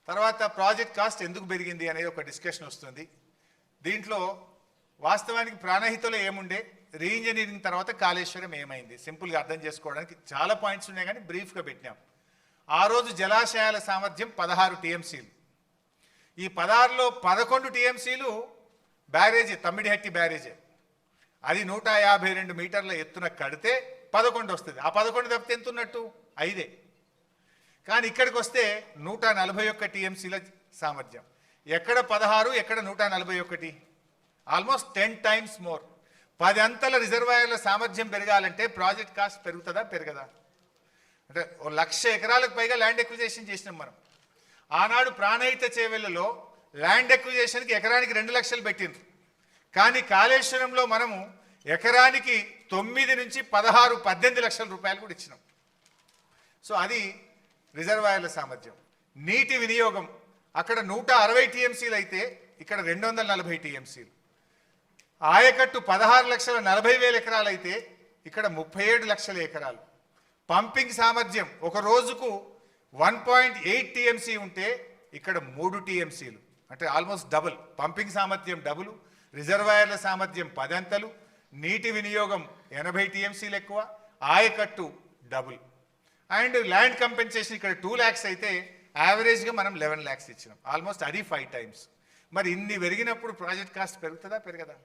తర్వాత project cost ఎందుకు పెరిగింది అనేది ఒక డిస్కషన్ వస్తుంది. దీంట్లో వాస్తవానికి ప్రాణహితలో ఏముండే, రీఇంజనీరింగ్ తర్వాత కాళేశ్వరం ఏమైంది, సింపుల్గా అర్థం చేసుకోవడానికి చాలా పాయింట్స్ ఉన్నాయి కానీ బ్రీఫ్గా పెట్టినాం. ఆ రోజు జలాశయాల సామర్థ్యం 16 టీఎంసీలు. ఈ 16లో 11 టీఎంసీలు బ్యారేజీ, తమ్మిడిహట్టి బ్యారేజీ. అది 152 మీటర్ల ఎత్తున కడితే 11 వస్తుంది. ఆ 11 తప్పితే ఎంత ఉన్నట్టు? 5. కానీ ఇక్కడికి వస్తే 141 టీఎంసీల సామర్థ్యం. ఎక్కడ 16, ఎక్కడ 141, ఆల్మోస్ట్ 10 టైమ్స్ మోర్. 10 అంతల రిజర్వాయర్ల సామర్థ్యం పెరగాలంటే ప్రాజెక్ట్ కాస్ట్ పెరుగుతుందా పెరగదా? అంటే 1,00,000 ఎకరాలకు పైగా ల్యాండ్ ఎక్విజేషన్ చేసినాం మనం. ఆనాడు ప్రాణహిత చేవెళ్లలో ల్యాండ్ ఎక్విజేషన్కి ఎకరానికి 2 లక్షలు పెట్టిండ్రు. కానీ కాళేశ్వరంలో మనము ఎకరానికి 9 నుంచి 16, 18 లక్షల రూపాయలు కూడా ఇచ్చినాం. సో అది రిజర్వాయర్ల సామర్థ్యం. నీటి వినియోగం అక్కడ 160 టీఎంసీలు అయితే ఇక్కడ 240 టీఎంసీలు. ఆయకట్టు 16,40,000 ఎకరాలు అయితే ఇక్కడ 37 లక్షల ఎకరాలు. పంపింగ్ సామర్థ్యం ఒక రోజుకు 1.8 టీఎంసీ ఉంటే ఇక్కడ 3 టీఎంసీలు, అంటే ఆల్మోస్ట్ డబుల్. పంపింగ్ సామర్థ్యం డబుల్, రిజర్వాయర్ల సామర్థ్యం 10 అంతలు, నీటి వినియోగం 80 టీఎంసీలు ఎక్కువ, ఆయకట్టు డబుల్. అండ్ ల్యాండ్ కంపెన్సేషన్ ఇక్కడ 2 lakhs అయితే యావరేజ్గా మనం 11 lakhs ఇచ్చినాం. ఆల్మోస్ట్ అది 5 టైమ్స్. మరి ఇన్ని పెరిగినప్పుడు ప్రాజెక్ట్ కాస్ట్ పెరుగుతుందా పెరగదా?